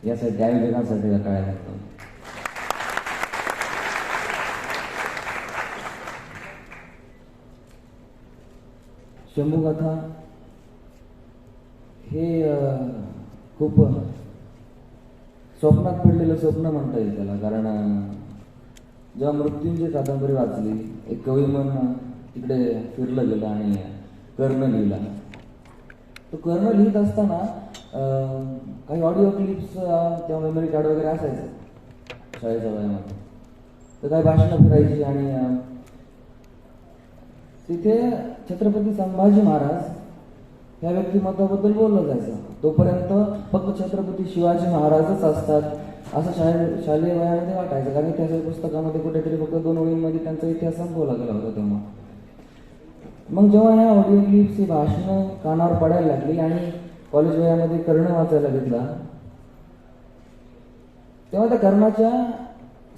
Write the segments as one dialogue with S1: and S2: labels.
S1: यासाठी आयोजकांसाठी काळ्या लागतो. शंभूगाथा हे खूप स्वप्नात पडलेलं स्वप्न म्हणता येईल त्याला. कारण जेव्हा मृत्यूंजय कादंबरी वाचली, एक कवी मन तिकडे फिरलं गेलं आणि कर्ण लिहिला. तो कर्ण लिहित असताना काही ऑडिओ क्लिप्स तेव्हा मेमरी कार्ड वगैरे असायचं शाळेच्या वयामध्ये, तर काही भाषणं फिरायची आणि तिथे छत्रपती संभाजी महाराज या व्यक्तिमत्वाबद्दल बोललं जायचं. तोपर्यंत फक्त छत्रपती शिवाजी महाराजच असतात असं शालेय वयामध्ये वाटायचं, कारण इतिहासाच्या पुस्तकामध्ये कुठेतरी फक्त 2 ओळींमध्ये त्यांचा इतिहास संपवला गेला होता तेव्हा. मग जेव्हा ह्या ऑडिओ क्लिप्स ही भाषणं कानावर पडायला लागली आणि कॉलेज वयामध्ये कर्ण वाचायला घेतला, तेव्हा त्या कर्णाच्या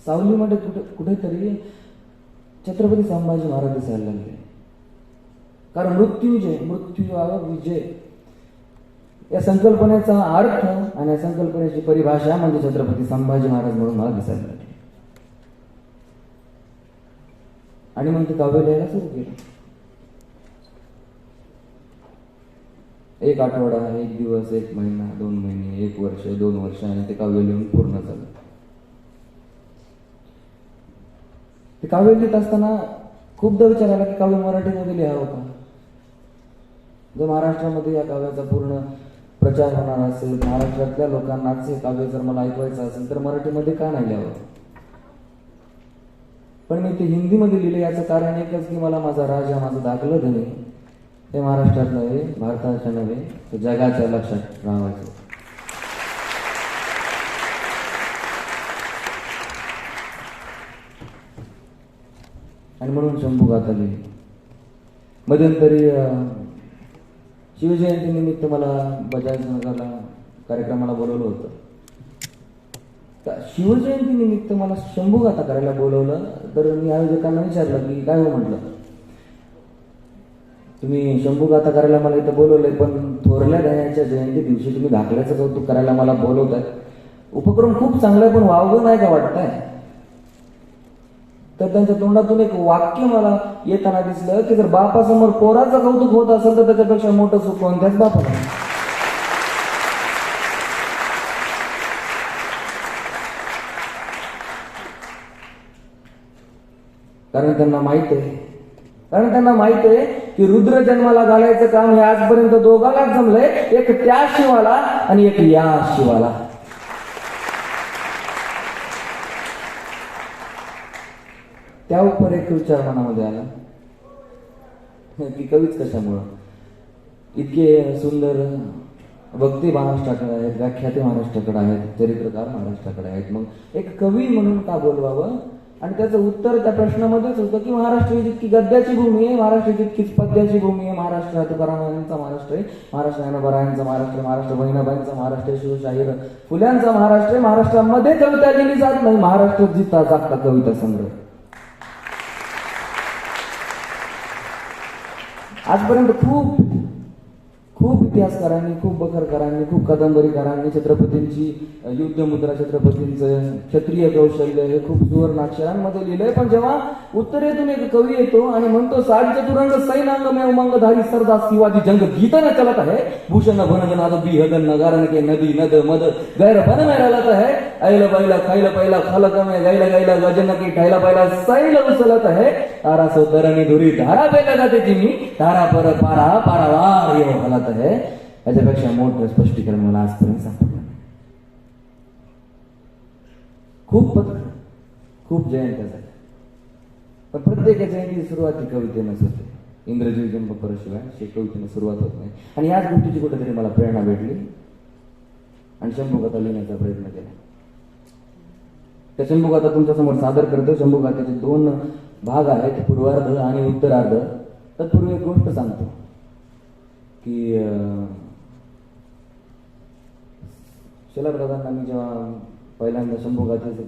S1: सावलीमध्ये कुठेतरी छत्रपती संभाजी महाराज दिसायला लागले. कारण मृत्यू विजय या संकल्पनेचा अर्थ आणि या संकल्पनेची परिभाषा म्हणजे छत्रपती संभाजी महाराज म्हणून मला दिसायला लागले. आणि मग ते काव्य लिहायला सुरू केलं. 1 आठवडा, 1 दिवस, 1 महिना, 2 महिने, 1 वर्ष, 2 वर्ष आणि ते काव्य लिहून पूर्ण झालं. ते काव्य लिहित असताना खूपदा विचार आला की काव्य मराठीमध्ये लिहावं का? जर महाराष्ट्रामध्ये या काव्याचा पूर्ण प्रचार होणार असेल, महाराष्ट्रातल्या लोकांनाच हे काव्य जर मला ऐकवायचं असेल तर मराठीमध्ये का नाही लिहावं? पण मी ते हिंदीमध्ये लिहिले. याचं कारण एकच की मला माझा राजा, माझं दाखलं धनी हे महाराष्ट्रात नव्हे, भारताच्या नव्हे, तर जगाच्या लक्षात राहायचं. आणि म्हणून शंभूगाथा लिहिली. मध्यंतरी शिवजयंती निमित्त मला बजाजनगरला कार्यक्रमाला बोलवलं होतं. शिवजयंती निमित्त मला शंभूगाथा करायला बोलवलं, तर मी आयोजकांना विचारलं की काय हो, म्हटलं तुम्ही शंभूगाथा करायला मला इथं बोलवलंय, पण थोरल्या धन्याच्या जयंती दिवशी तुम्ही दाखल्याचं कौतुक करायला मला बोलवताय. उपक्रम खूप चांगला आहे, पण वावगं नाही का वाटतंय? तर त्यांच्या तोंडातून एक वाक्य मला येताना दिसलं की जर बापासमोर पोराचं कौतुक होत असेल तर त्याच्यापेक्षा मोठं सुख कोणत्याच बापाला. कारण त्यांना माहित आहे की रुद्र जन्माला घालायचं काम हे आजपर्यंत दोघांनाच जमलंय, एक त्या शिवाला आणि एक या शिवाला. त्यावर एक विचार मनामध्ये आला की कवीच कशामुळं? इतके सुंदर वक्ते महाराष्ट्राकडे आहेत, व्याख्याते महाराष्ट्राकडे आहेत, चरित्रकार महाराष्ट्राकडे आहेत, मग एक कवी म्हणून का बोलवावं? आणि त्याचं उत्तर त्या प्रश्नामध्येच होतं की महाराष्ट्र ही जितकी गद्याची भूमी आहे, महाराष्ट्र जितकीच पद्याची भूमी आहे. महाराष्ट्र तुकारामांचा महाराष्ट्र आहे, महाराष्ट्र ज्ञानोबारायांचा महाराष्ट्र, महाराष्ट्र बहिणाबाईंचा महाराष्ट्र, शिवशाहीर फुल्यांचा महाराष्ट्र आहे. महाराष्ट्रामध्ये कविता लिहिली जात नाही, महाराष्ट्र जिता जागता कविता संग्रह. आजपर्यंत खूप इतिहासकारांनी, खूप बखरकारांनी, खूप कादंबरीकारांनी छत्रपतींची युद्धमुद्रा, छत्रपतींचं क्षत्रिय कौशल्य हे खूप सुवर्णाक्षरांमध्ये लिहिलंय. पण जेव्हा उत्तरेतून एक कवी येतो आणि म्हणतो साज चतुरंग सैनांग में उमंगधारी सरदार शिवाजी जंग गीत न चलत है, भूषण भनग नाद बिहदन नगारन के नदी नद मद गैर बन में रलत है, ऐल बैला खैल पैला खलक में गैल गैला गजन की ठैला पैला सैल उचलत है, तारा सो तरणी धुरी धारा पे लगाते जिमी धारा पर पारा पारावार येऊ हलत है. याच्यापेक्षा मोठं स्पष्टीकरण मला आजपर्यंत सापडलं नाही. खूप जयंत्या झाल्या, पण प्रत्येक जयंती सुरुवाती कवितेनंच होते. इंग्रजी जन्म परशिवाय कवितेनं सुरुवात होत नाही. आणि याच गोष्टीची कुठेतरी मला प्रेरणा भेटली आणि शंभूगाथा लिहिण्याचा प्रयत्न केला. त्या शंभूगाथा तुमच्या समोर सादर करतो. शंभूगाथेचे 2 भाग आहेत, पूर्वार्ध आणि उत्तरार्ध. तत्पूर्वी एक गोष्ट सांगतो की शलभदादांना मी जेव्हा पहिल्यांदा शंभूगाथेचं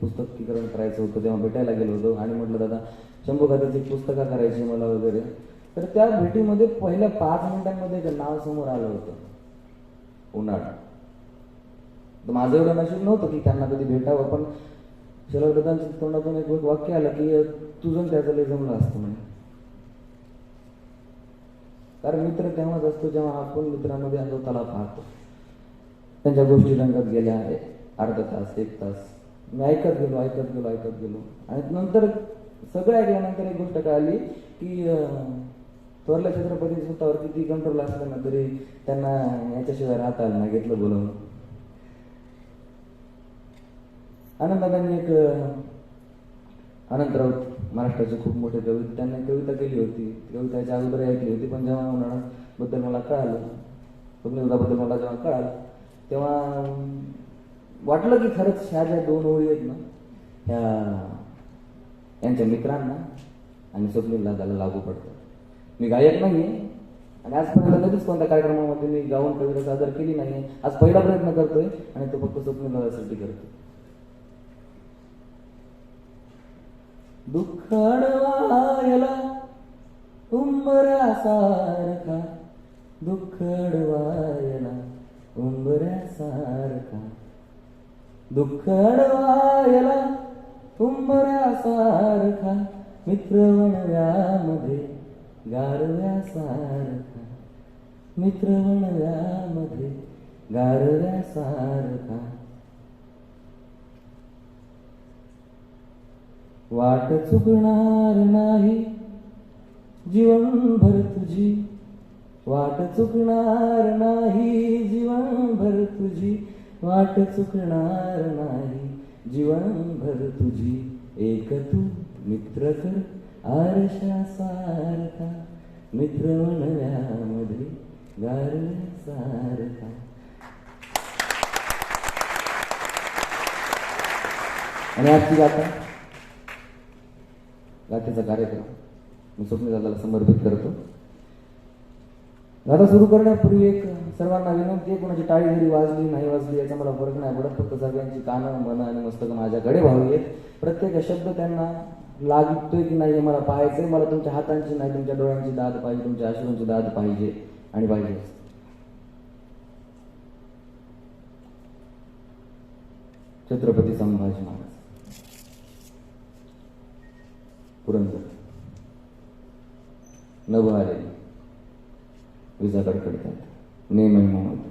S1: पुस्तकीकरण करायचं होतं तेव्हा भेटायला गेलो होतो आणि म्हटलं दादा शंभूगाथेची पुस्तकं करायची मला वगैरे. तर त्या भेटीमध्ये पहिल्या 5 मिनिटांमध्ये एक नाव समोर आलं होतं, उन्हाळ. तर माझं एवढं नशीब नव्हतं की त्यांना कधी भेटावं, पण शलभदादांच्या तोंडातून एक वाक्य आलं की तुझं आणि त्याचं लय जमलं असतं म्हणे. कारण मित्र तेव्हाच असतो जेव्हा आपण मित्रामध्ये स्वतःला पाहतो. त्यांच्या गोष्टी रंगत गेल्या अर्धा तास 1 तास मी ऐकत गेलो आणि नंतर सगळं ऐकल्यानंतर एक गोष्ट कळाली की थोरल्या छत्रपती स्वतःवर किती कंट्रोल असलं ना तरी त्यांना याच्याशिवाय राहता आलं नाही, घेतलं बोलवून. आनंददादांनी एक अनंत राऊत महाराष्ट्राचे खूप मोठे कवी, त्यांनी कविता केली होती. कविता याच्या अगोदर ऐकली होती, पण जेव्हा उन्हाळ्याबद्दल मला कळालं, स्वप्नीलदाबद्दल मला जेव्हा कळालं तेव्हा वाटलं की खरंच ह्या ज्या 2 ओळी आहेत ना ह्या यांच्या मित्रांना आणि स्वप्नीलदादाला लागू पडतात. मी गायक नाहीये आणि आजपर्यंत कधीच कोणत्या कार्यक्रमामध्ये मी गाऊन कविता सादर केली नाही. आज पहिला प्रयत्न करतोय आणि तो फक्त स्वप्नीलदादासाठी करतोय. दुःख अडवायला उंबऱ्यासारखा, दुःख अडवायला उंबऱ्यासारखा, दुःख अडवायला उंबऱ्यासारखा, मित्र वणव्यामध्ये गारव्यासारखा, मित्र वणव्यामध्ये गारव्यासारखा. वाट चुकणार नाही जीवनभर तुझी, वाट चुकणार नाही जीवनभर तुझी, वाट चुकणार नाही जीवनभर तुझी. एक तू मित्र कर आरशासारखा, मित्र वणव्यामध्ये गारव्यासारखा. आणि आजची गाथेचा कार्यक्रम मी स्वप्नीलदादाला समर्पित करतो. गाथा सुरू करण्यापूर्वी एक सर्वांना विनंती आहे, कोणाची टाळी जरी वाजली नाही वाजली याचा मला फरक नाही पडत, फक्त सगळ्यांची कानं मन आणि मस्तक माझ्याकडे व्हावी आहेत. प्रत्येक शब्द त्यांना लागतोय की नाही हे मला पाहायचंय. मला तुमच्या हातांची नाही, तुमच्या डोळ्यांची दाद पाहिजे, तुमच्या अश्रूंची दाद पाहिजे आणि पाहिजे. छत्रपती संभाजी महाराज पुरंदर नभहारे विजा कडकडतात मे महिन्यामध्ये,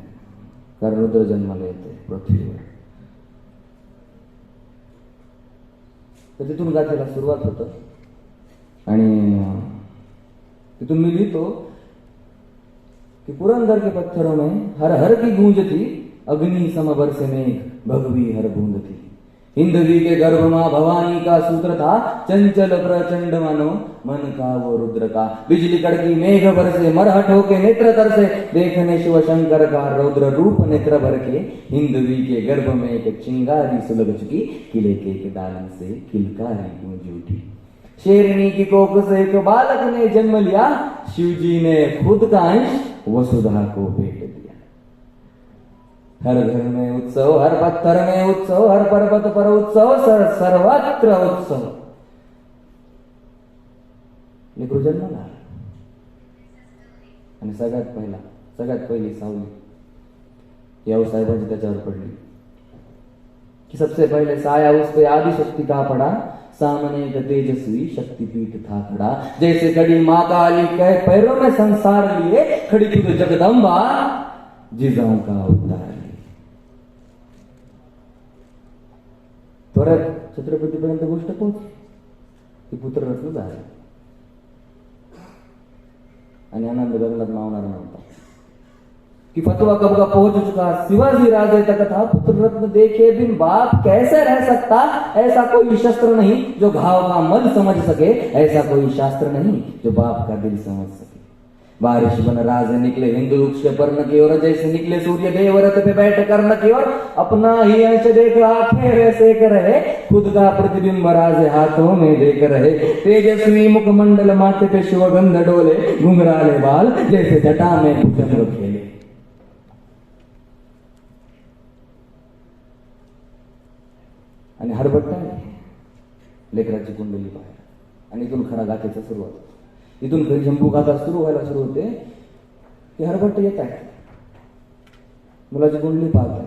S1: कारण रुद्र जन्माला येते पृथ्वीवर. तर तिथून गाथेला सुरुवात होतं आणि तिथून मी लिहितो कि पुरंदर के पत्थरों में हर हर की गूंजती, अग्नि सम बरसे मेघ भगवी हर बूंदती. हिंदवी के गर्भ मां भवानी का सूत्र था, चंचल प्रचंड मानो मन का वो रुद्र का. बिजली कड़की मेघ बरसे मरहट होके नेत्र तरसे, देखने शिव शंकर का रौद्र रूप नेत्र भर के. हिंदवी के गर्भ में एक चिंगारी सुलग चुकी, किले के एक डाली से किलकारी गूंज उठी. शेरनी की कोख से एक बालक ने जन्म लिया, शिवजी ने खुद का अंश वसुधा को भेंट दिया. हर घर में उत्सव, हर पत्थर में उत्सव, हर पर्वत पर उत्सव, सर्वत्र उत्सव. लेकरू जन्मला आणि सगळ्यात पहिली सावली याव साहेबांची त्याच्यावर पडली कि सबसे पहले साया उस पे आदिशक्ति का पड़ा, सामने एक तेजस्वी शक्तिपीठ था खड़ा. जैसे कड़ी माँ काली के पैरों में संसार लिए, खड़ी खुद जगदम्बा जिजाऊ का उद्धार लिए. त्वरत छत्रपतीपर्यंत गोष्ट पोहोचली की पुत्ररत्न झाले आणि आनंद गगनात मावणार नव्हता कि फतवा कब का पहुंच चुका. शिवाजी राजे तक था पुत्ररत्न देखे बिन बाप कैसे रह सकता. ऐसा कोई शस्त्र नहीं जो घाव का मद समझ सके, ऐसा कोई शास्त्र नहीं जो बाप का दिल समझ सके. बारिश बन राजे निकले हिंदू वृक्ष पर्ण की ओर, जैसे निकले सूर्य देवरथ पे बैठ कर्ण की ओर. अपना ही अंश देख आंखें वैसे कर रहे, खुद का प्रतिबिंब राजे हाथों में देख रहे. तेजस्वी मुखमंडल माथे पे शिवगंध डोले, घुंघराले बाल जैसे जटा में भुजंग खेले. आणि हरबट्टा लेकराची कुंडली बाहेर आणि इथून खरा गाथेचा सुरुवात होतो. इथून खरी शंभू गाथा सुरू व्हायला सुरू होते की हरबट्ट येत आहे, मुलाची कुंडली पाहत आहे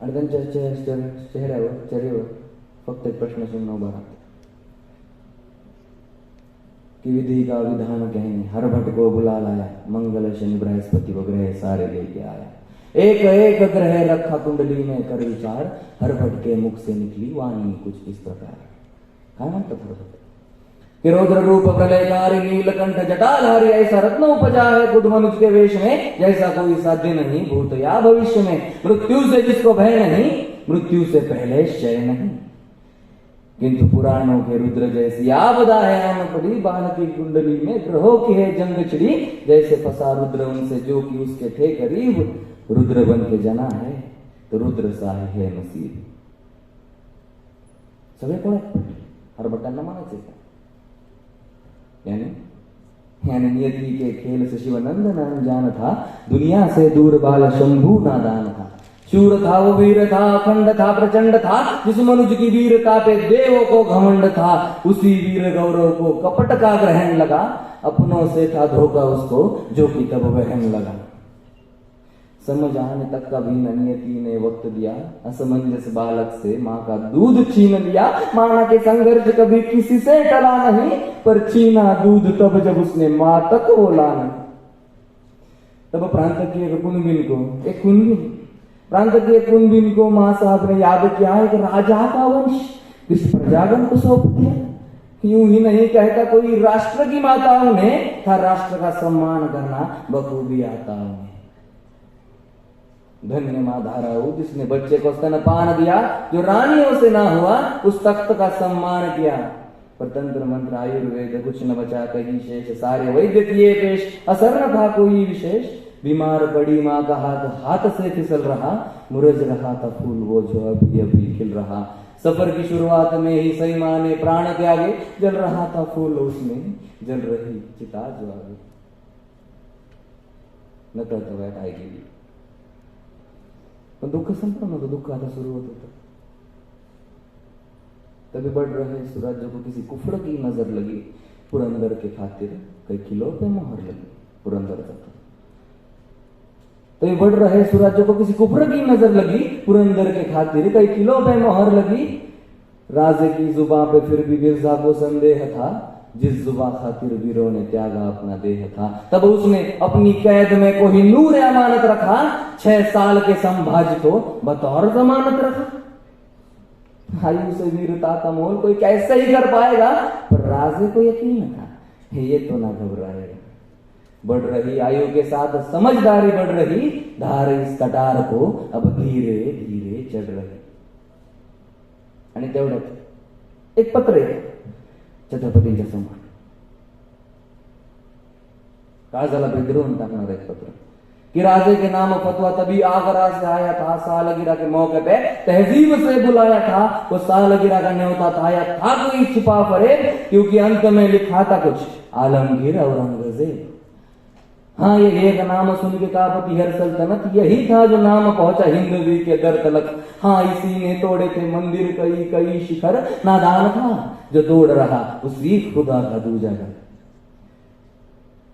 S1: आणि त्यांच्या चेहऱ्यावर फक्त एक प्रश्न चिन्ह उभा राहतो कि विधि का विधान कहने हर भट को बुला लाया, मंगल शनि बृहस्पति वग्रह सारे लेके आया, एक एक ग्रह रखा कुंडली में कर विचार, हर भट के मुख से निकली वाणी कुछ इस प्रकार। काय म्हणतात हर भट कि रौद्र रूप प्रलयकारी नीलकंठ जटाधारी, ऐसा रत्न उपजा है खुद मनुष्य के वेश में, जैसा कोई साध्य नहीं भूत या भविष्य में, मृत्यु से जिसको भय नहीं, मृत्यु से पहले क्षय नहीं, किंतु पुराणों के रुद्र जैसी आपदा है आन पड़ी, बाण की कुंडली में ग्रहों की है जंग छिड़ी, जैसे फंसा रुद्र उनसे जो कि उसके थे करीब, रुद्र बन के जना है तो रुद्र सा है नसीब। सगळे कोण हर भट्टांना मानायचे का? यानी नियति के खेल से शिवानंद अनजान था, दुनिया से दूर बाल शंभु नादान था, शूर था वो वीर था, अखंड था प्रचंड था, जिस मनुष्य की वीरता पे देवों को घमंड था, उसी वीर गौरव को कपट का ग्रहण लगा, अपनों से था धोखा उसको जो कि तब वहन लगा। समझ आने तक का भी नियति ने वक्त दिया, असमंजस बालक से माँ का दूध छीन लिया, माना के संघर्ष कभी किसी से टला नहीं, पर छीना दूध तब जब उसने माँ तक बोला नहीं। तब प्रांत की एक कुंबिन को माँ साहब ने याद किया एक राजा का वंश किस प्रजागण को सौंप दिया। यूं ही नहीं कहता कोई राष्ट्र की माता उन्हें था, राष्ट्र का सम्मान करना बखूबी आता उन्हें। धन्य माँ धाराऊ जिसने बच्चे को स्तनपान दिया, जो रानियों से ना हुआ उस तख्त का सम्मान किया, पर तंत्र मंत्र आयुर्वेद कुछ न बचा कहीं शेष, सारे वैद्य किए पेश, असर न था कोई विशेष। बीमार पड़ी माँ का हाथ से फिसल रहा, मुरझ रहा था फूल वो जो अभी अभी खिल रहा, सफर की शुरुआत में ही सही माँ ने प्राण त्यागे, जल रहा था फूल उसमें जल रही चिता जो आगे। नकळत वयात आई गेली, पण दुःख संपन्न नव्हतं, दुःख आता सुरू होत होतं। तभी बढ़ रहे सूरज को किसी कुफड़ की नजर लगी, पुरंदर के खातिर कई किलो पे मोहर लगी। पुरंदर जाता तभी बढ़ रहे सूरज को किसी कुफड़ की नजर लगी, पुरंदर के खातिर कई किलो पे मोहर लगी। राजे की जुबां पे फिर भी मिर्जा को संदेह था, जिस जुबां खातिर वीरों ने त्यागा अपना देह था। तब उसने अपनी कैद में कोहिनूर अमानत रखा, 6 साल के संभाजी को बतौर जमानत रखा। आयु से वीरता का मोल कोई कैसे ही कर पाएगा, पर राजे को यकीन था ये तो ना घबराएगा। बढ़ रही आयु के साथ समझदारी बढ़ रही, धार इस कटार को अब धीरे धीरे चढ़ रही। आणि तेवढ्यात एक पत्र आहे छत्रपतींच्या समोर, काळजाला बेदरून टाकणार एक पत्र कि राजे के नाम फतवा तभी आगरा से आया था, सालगिरह के मौके पे तहजीब से बुलाया था। वो सालगिरह का न्योता था या था कोई छिपा फरेब, क्योंकि अंत में लिखा था कुछ आलमगीर औरंगजेब। हाँ ये एक नाम सुन के कापती हर सल्तनत, यही था जो नाम पहुंचा हिंदवी के दर तलक। हाँ इसी ने तोड़े थे मंदिर कई कई शिखर, नादान था जो तोड़ रहा उसी खुदा का दूजा घर।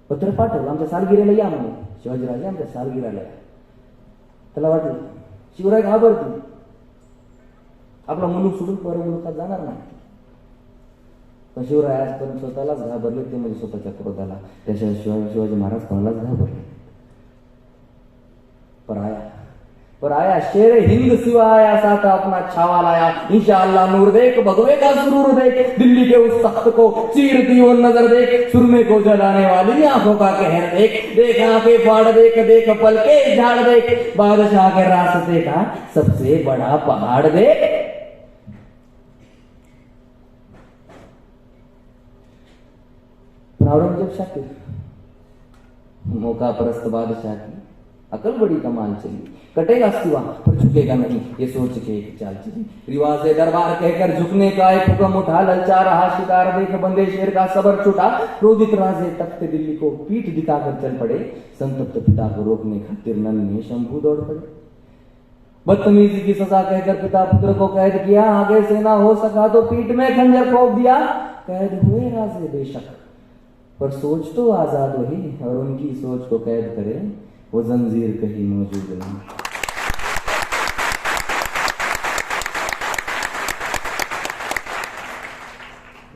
S1: पत्र पाठवलं आमच्या सालगिरीला या म्हणून, शिवाजीराजे आमच्या सालगिरीला या। त्याला वाटलं शिवराय घाबरतील, आपला मुलूक सोडून पर मुलुकात जाणार नाही। पण शिवराय आजपर्यंत स्वतःलाच घाबरले, ते म्हणजे स्वतःच्या क्रोधाला। त्याशिवाय शिवाजी महाराज कोणालाच घाबरले। पर आया शेर हिंद सिवा आया, साथ अपना छावा लाया। इंशाअल्लाह नूर देख, भगवे का सुरूर देख, दिल्ली के उस तख्त को चीरती वो नजर देख, सुरमे को जलाने वाली आंखों का कहर देख। देख आंखें फाड़ देख, देख पलके झाड़ देख, बादशाह के रास्ते का सबसे बड़ा पहाड़ देख। औरंगजेब शाकिर मौका परस्त बादशाह की अकल बड़ी कमाल चली, कटेगा सिवा पर झुकेगा नहीं, ये सोच के एक चाल चली। रिवाज दरबार कहकर झुकने का एक हुक्म उठा, ललचा रहा शिकार देख बंदे शेर का सबर छूटा। क्रोधित राजे तख्त दिल्ली को पीठ दिखाकर चल पड़े, संतप्त पिता को रोकने खातिर नन्हे शंभू दौड़ पड़े। बदतमीजी की सजा कहकर पिता पुत्र को कैद किया, आगे से ना हो सका तो पीठ में खंजर ठोक दिया। कैद हुए राजे बेशक, पर सोच तो आजाद वही, और उनकी सोच को कैद करे वो जंजीर कहीं मौजूद नहीं।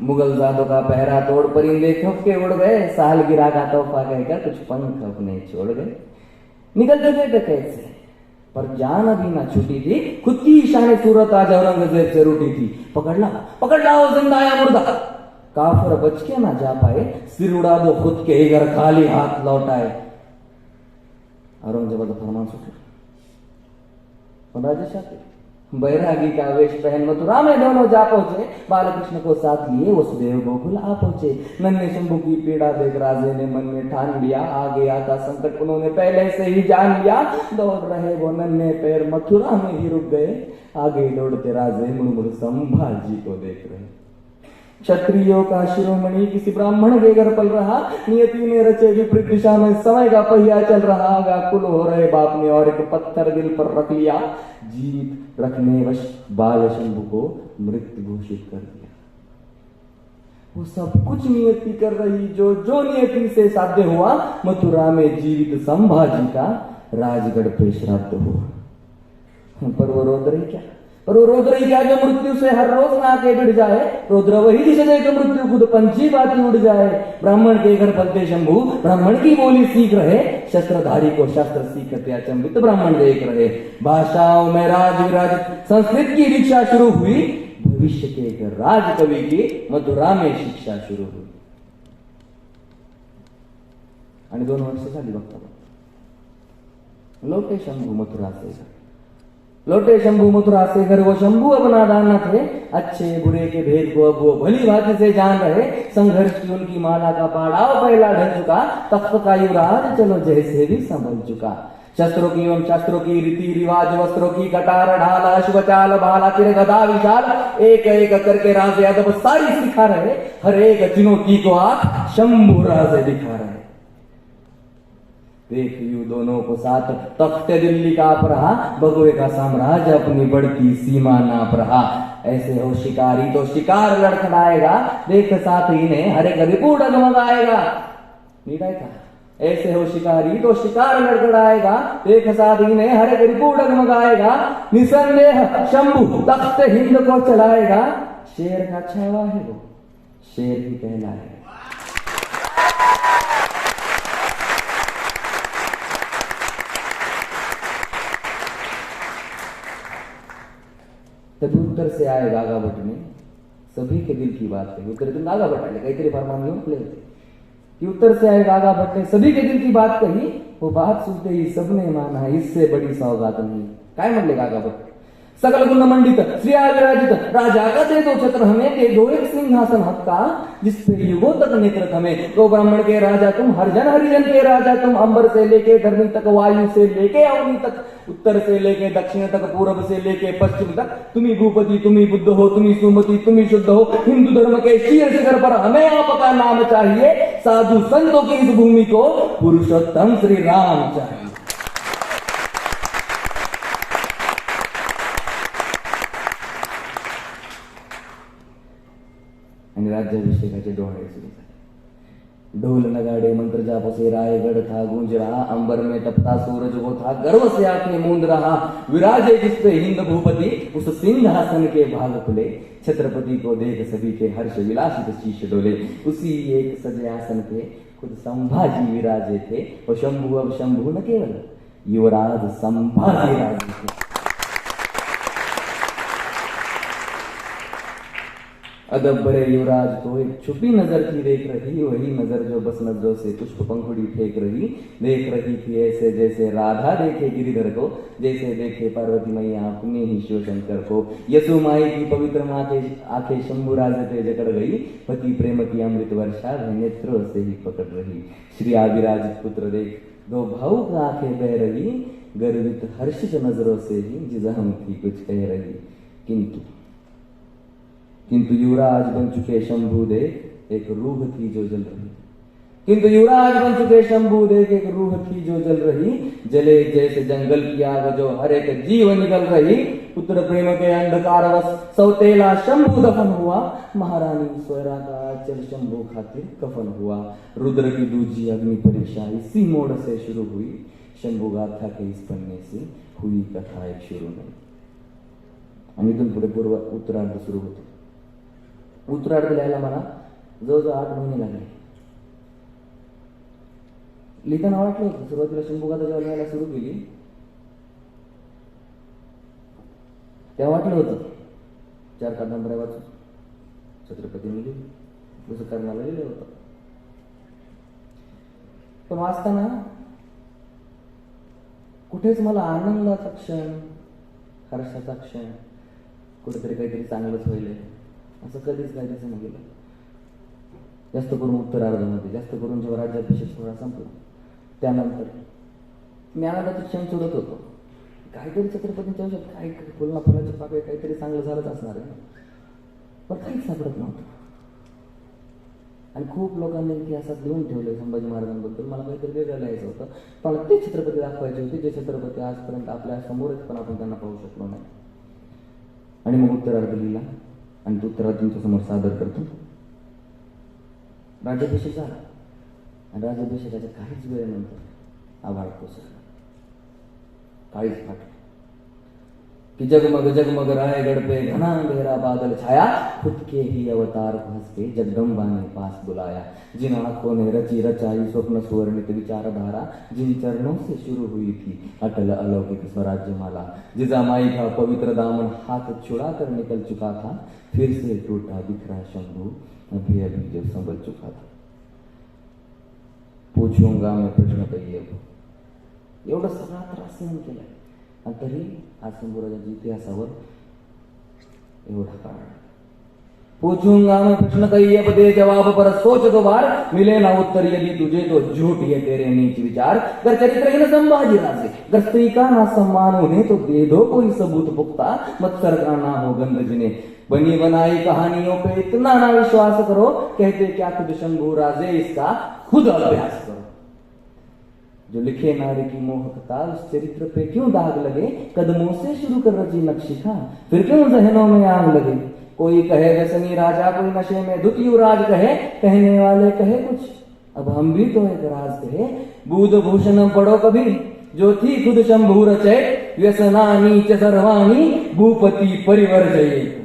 S1: मुगल जादों का पहरा तोड़ परिंदे खप के उड़ गए, सालगिरह का तोहफा कहकर कुछ पंख अपने छोड़ गए। निकल चुके थे कैसे, पर जान अभी ना छूटी थी, खुद की शान सूरत आज औरंगजेब से रूठी थी। पकड़ लाओ जिंदा या मुर्दा, काफिर बच के ना जा पाए, सिर उड़ा दो खुद के ही घर खाली हाथ लौटाए। औरंगजेब का फरमान सुन राजा शाह बैरागी का वेश पहन मथुरा में दोनों जा पहुंचे, बालकृष्ण को साथ लिए वसुदेव गोकुल आ पहुंचे। नन्हे शंभू की पीड़ा देख राजे ने मन में ठान लिया, आगे आता संकट उन्होंने पहले से ही जान लिया। दौड़ रहे वो नन्हे पैर मथुरा में ही रुक गए, आगे दौड़ते राजे मुड़ संभाजी को देख रहे। क्षत्रियों का शिरोमणि किसी ब्राह्मण के घर पल रहा, नियति ने रचे विपरीत दिशा में समय का पहिया चल रहा। व्याकुल हो रहे बाप ने और एक पत्थर दिल पर रख लिया, जीवित रखने वश बाल शंभु को मृत घोषित कर दिया। वो सब कुछ नियति कर रही जो जो नियति से साध्य हुआ, मथुरा में जीवित संभाजी का राजगढ़ पे श्राद्ध हुआ। पर वो रोद रही क्या, और वो रोद रही क्या जो मृत्यु से हर रोज ना आके भिड़ जाए। रुद्र वही दिशा दे तो मृत्यु खुद पंछी बाती उड़ जाए। ब्राह्मण के घर पलते शंभू, ब्राह्मण की बोली सीख रहे, शस्त्रधारी को शास्त्र सीखते अचंबित ब्राह्मण देख रहे। भाषाओं में राज विराजित संस्कृत की दीक्षा शुरू हुई, भविष्य के एक राज कवि की मथुरा में शिक्षा शुरू हुई। आणि 2 वर्ष झाली बघता लोटे शंभू मथुरा से घर, लौटे शंभू मथुरा से घर। वो शंभू अब नादान न थे, अच्छे बुरे के भेद को अब वो भली भांति से जान रहे। संघर्ष की उनकी माला का पड़ाव पहला ढल चुका, तख्त का युवराज चलो जैसे भी संभल चुका। शस्त्रों की एवं शास्त्रों की रीति रिवाज, वस्त्रों की कटार ढाला, शुभ चाल भाला तिर गदा विशाल, एक एक करके राजे अदब सारी सिखा रहे। हर एक चुनौती को आप शंभू राजे दिखा रहे। देख यू दोनों को साथ तख्त दिल्ली का आप रहा, भगवे का साम्राज्य अपनी बढ़ती सीमा नाप रहा। ऐसे हो शिकारी तो शिकार लड़खड़ाएगा, देख साथ ही ने हर एक रिपोर्ट डगमगाएगा। नीडाय था ऐसे हो शिकारी तो शिकार लड़खड़ाएगा, देख साथ ही ने हर एक रिपोर्ट डगमगाएगा। निसंदेह शंभू तख्त हिंद को चलाएगा, शेर का छावा है वो शेर ही कहलाएगा। तभी उत्तर से आए गागा भट्ट ने सभी के दिल की बात कही। उत्तर तुम गागा भट्ट आले काहीतरी फरमान घेऊन आपले होते कि उत्तर से आए गागा भट्ट ने सभी के दिल की बात कही। वो बात सुनते ही सबने माना, इससे बड़ी सौगात नहीं। काय म्हणले गागा भट्ट, सकल गुण मंडित श्री विराजित राजा का दे दो छत्र हमें, दे दो एक सिंहासन हक्का, जिसपे युगों तक नेत्र थमे। तो ब्राह्मण के राजा तुम, हरिजन हरिजन के राजा तुम, अंबर से लेके धरनी तक, वायु से लेके अवनी तक, उत्तर से लेके दक्षिण तक, पूर्व से लेके पश्चिम तक। तुम्ही भूपति, तुम्ही बुद्ध हो, तुम्ही सुमति, तुम्ही शुद्ध हो। हिंदू धर्म के शीर्ष शिखर पर हमें आपका नाम चाहिए, साधु संतों की इस भूमि को पुरुषोत्तम श्री राम चाहिए। आणि राज्याभिषेकाचे डोहाळे सुरू झाले। ढोल नगाड़े मंत्र जाप से रायगढ़ था गूंज रहा, अंबर में तपता सूरज वो था गर्व से आंखें मूंद रहा। विराजे जिसपे हिंद भूपति, उस सिंहासन के भाग खुले। छत्रपति को देख सभी के हर्ष विलासित शीश डोले। उसी एक सजे आसन पे खुद संभाजी विराजे थे। वो शंभु अब शंभु न केवल युवराज संभाजी राजे थे। अदब बड़े युवराज को एक छुपी नजर की देख रही, वही नजर जो बस नजरों से पुष्प पंखुड़ी फेंक रही। देख रही थी ऐसे जैसे राधा देखे गिरिधर को, जैसे देखे पार्वती मैया अपने ही शिव शंकर को। यसु माई की पवित्र माँ के आंखें शंभु राजे पे जकड़ गई। पति प्रेम की अमृत वर्षा वह नेत्रों से ही पकड़ रही। श्री विराजित पुत्र देख दो भावुक आंखें बह रही, गर्वित हर्षित नजरों से ही जिजहम थी कुछ कह रही। किंतु युवराज बन चुके शंभू देख एक रूह थी जो जल रही। किंतु युवराज बन चुके शंभू देख एक रूह थी जो जल रही। जले जैसे जंगल की आग जो हर एक जीव निकल रही। पुत्र प्रेम के अंधकारवश सौतेला शंभू दफन हुआ। महारानी स्वरा का चल शंभू खातिर कफन हुआ। रुद्र की दूजी अग्नि परीक्षा इसी मोड़ से शुरू हुई। शंभू गाथा के इस पन्ने से हुई कथा एक शुरू नहीं। आणि इथून पुढे पूर्व उत्तरार्ध सुरू होते। उत्तरार्ध लिहायला मला जवळजवळ 8 महिने लागले. लिहिताना वाटलं होतं, सुरुवातीला शंभूगाथा जेव्हा लिहायला सुरू केली तेव्हा वाटलं होतं 4 कादंबऱ्या वाचून छत्रपतींनी लिहिली, जसं कर्णाला लिहिलं होतं. पण वाचताना कुठेच मला आनंदाचा क्षण, हर्षाचा क्षण, कुठेतरी काहीतरी चांगलंच होईल असं कधीच नाही दिसून गेलं. जास्त करून उत्तरार्धामध्ये, जास्त करून जेव्हा राज्याभिषेक सोहळा संपला त्यानंतर मी आनंदाचा क्षण शोधत होतो. काहीतरी छत्रपतींच्या आयुष्यात काही फुलना फुलाचे पाकळे काहीतरी चांगलं झालंच असणार आहे, पण काहीच सापडत नव्हतं. आणि खूप लोकांनी इतिहासात लिहून ठेवले संभाजी महाराजांबद्दल. मला काहीतरी वेगळं लिहायचं होतं. मला ते छत्रपती दाखवायचे होते जे छत्रपती आजपर्यंत आपल्या समोरच पण आपण त्यांना पाहू शकलो नाही. आणि मग उत्तरार्ध लिहिला आणि तो उत्तरार्ध तुमच्या समोर सादर करतो. राज्याभिषेक झाला आणि राज्याभिषेकाच्या काहीच वेळेनंतर आभाळ कोसळला, काळीच फाटलं कि जगमग जगमग रायगढ़ पे घना अंधेरा बादल छाया, खुद के ही अवतार को हंस के जगदम्बा ने पास बुलाया. जिन आंखों ने रची रचाई स्वप्न सुवर्णित विचारधारा, जिन चरणों से शुरू हुई थी अटल अलौकिक स्वराज्य माला, जिजामाई का पवित्र दामन हाथ छुड़ा कर निकल चुका था, फिर से टूटा बिखरा शंभू अभी अभी जब संभल चुका था. पूछूंगा मैं प्रश्न कहिए, एवढं सगळा त्रास सहन केलाय आणि तरी आज शंभूराजांच्या इतिहासावर एवढा काळ. पूछूंगा मैं प्रश्न कहिए अब दे जवाब पर सोच दो बार, मिले ना उत्तर यदि तुझे तो झूठ ये तेरे नीच विचार. गर चरित्रहीन संभाजी राजे, गर स्त्री का ना सम्मान उन्हें तो दे दो कोई सबूत पुख्ता, मत्सर का ना हो गंध जिन्हें बनी बनाई कहानियों पे इतना ना विश्वास करो, कहते क्या खुद शंभू राजे इसका खुद अभ्यास करो. जो लिखे नारी की मोहकता उस चरित्र पे क्यों दाग लगे, कदमों से शुरू कर रची नक्शिका फिर क्यों जहनों में आग लगे. कोई कहे व्यसनी राजा, कोई नशे में धुत युवराज कहे, कहने वाले कहे कुछ अब हम भी तो एक राज कहे. बुध भूषण पढ़ो कभी जो थी खुद शंभू रचे, व्यसना नीच सर्वाणी भूपति परिवर्जये.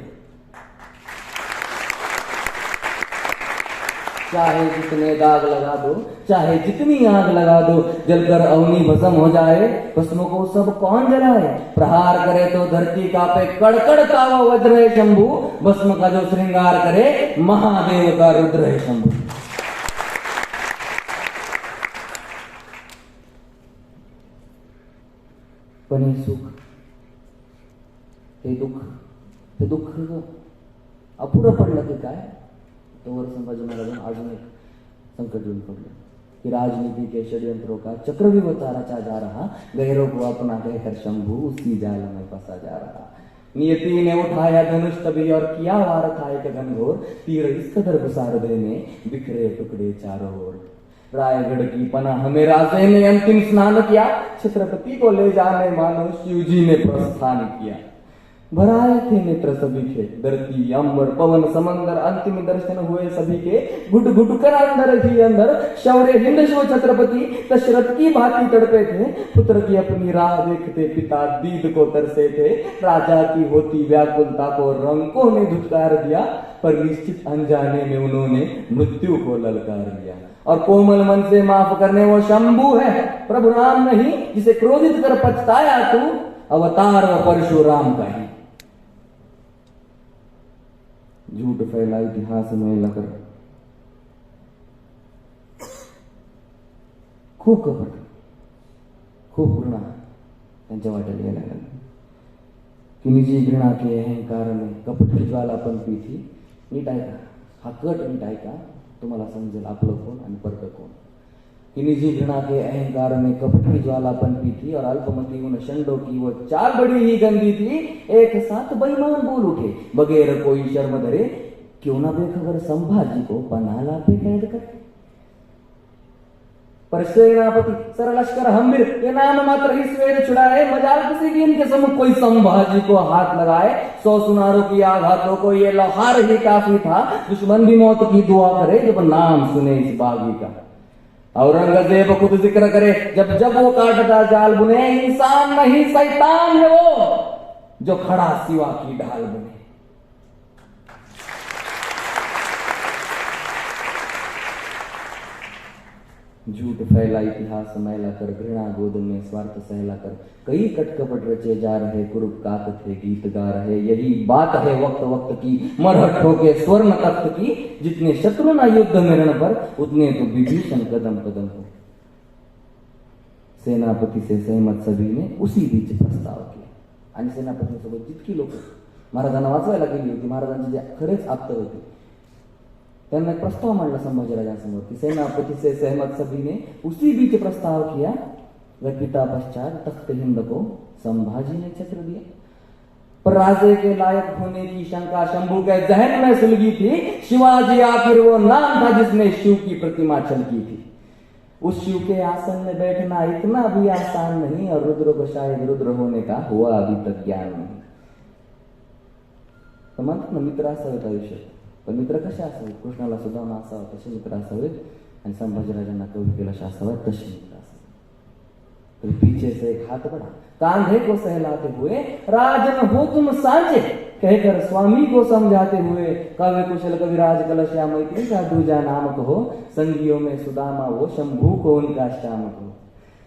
S1: चाहे जितने दाग लगा दो, चाहे जितनी आग लगा दो, जलकर अवनी भस्म हो जाए, भस्म को सब कौन जलाए. प्रहार करे तो धरती कांपे, कड़कड़ का वो वज्र है शंभू, भस्म का जो श्रृंगार करे महादेव का रुद्र है शंभू. पण हे सुख, हे दुःख अपुरं पडलं की काय, तोवर संभाजी महाराजांना अजून एक संकट येऊन पडलं कि राजनीति के षड्यंत्रों का चक्रव्यूह रचा जा रहा, गैरों को अपना कहकर शंभू उसी जाल में फंसा जा रहा. नियति ने उठाया धनुष तभी और किया वार था एक घनघोर, तीर इस कदर घुसा हृदय में बिखरे टुकड़े चारों ओर. रायगढ़ की पनाह में राजे ने अंतिम स्नान किया, छत्रपति को ले जाने मानो शिव जी ने प्रस्थान किया. भराए थे नेत्र सभी के, धरती अंबर पवन समंदर अंतिम दर्शन हुए सभी के. घुट घुट कर अंदर ही अंदर शौर्य हिंद शिव छत्रपति दशरथ की भांति तड़पे थे. पुत्र की अपनी राह देखते पिता दीद को तरसे थे. राजा की होती व्याकुलता को रंकों ने धुतकार दिया, पर निश्चित अनजाने में उन्होंने मृत्यु को ललकार दिया. और कोमल मन से माफ करने वो शंभू है, प्रभु राम नहीं, जिसे क्रोधित कर पछताया तू, अवतार व परशुराम का ही. झूठ फैला इतिहास में लकर, खूप कपट, खूप घृणा त्यांच्या वाट्याला यायला लागली. कि निजी घृणा के अहंकार में कपट की ज्वाला पण पीठी. नीट ऐका, हा कट नीट ऐका, तुम्हाला समजेल आपलं कोण आणि परत कोण. कि निजी घृणा के अहंकार में कपट की ज्वाला पनपी थी और अल्पमती उन शंडों की वो चाल बड़ी ही गंदी थी. एक साथ बेईमान बोल उठे बगैर कोई शर्म धरे, क्यों ना बेखबर संभाजी को पनाला पे कैद करे. पर सेनापति सरलश्कर हम्बिर ये नाम मात्र ही स्वेर छुड़ाए, मजाल किसी की इनके सम्मुख कोई संभाजी को हाथ लगाए. 100 सुनारों की आघातों को ये लोहार ही काफी था, दुश्मन भी मौत की दुआ करे जब नाम सुने इस बागी का. औरंगजेब खुद जिक्र करे जब जब वो काटता जाल बुने, इंसान नहीं शैतान है वो जो खड़ा सिवा की ढाल बुने. झूठ फैला इतिहास मैला कर, घृणा गोद में स्वार्थ सहला कर, कई कटकपट रचे जा रहे, कुरूप काक थे गीत गा रहे, यही बात है वक्त वक्त की, मरहट ठोके स्वर्ण तख्त की, जितने शत्रु ना युद्ध में रण पर, उतने तो विभीषण कदम कदम हो. सेनापती से सहमत सभी ने उसी बीच प्रस्ताव किया. आणि सेनापतीसोबत जितकी लोक महाराजांना वाचवायला गेली होती, महाराजांचे जे खरेच आप्त होते, त्यांना एक प्रस्ताव मांडला संभाजीराजांसमोर की सेनापति से सहमत सभी ने उसी बीच प्रस्ताव किया, वह पिता पश्चात तख्त हिंद को संभाजी ने छत्र दिया. पर राजे के लायक होने की शंका शंभू के जहन में सुलगी थी. शिवाजी आखिर वो नाम था जिसने शिव की प्रतिमा छलकी थी. उस शिव के आसन में बैठना इतना भी आसान नहीं, और रुद्र को शायद रुद्र होने का हुआ अभी तक ज्ञान नहीं. तर म्हणतात ना, मित्र असावेत आयुष्यात. पण मित्र कसे असावेत? कृष्णाला सुदामा असावा तसे मित्र असावेत, आणि संभाजीराजांना कौतिकेला असावेत तसे मित्र असावेत. तो पीछे से एक हाथ बढ़ा, कांधे को सहलाते हुए, राजन हो तुम सांझे, कहकर स्वामी को समझाते हुए, काव्य कुशल कविराज कलश्या मैत्री का दूजा नाम कहो, संगियों में सुदामा वो, शंभू को उनका श्याम कहो.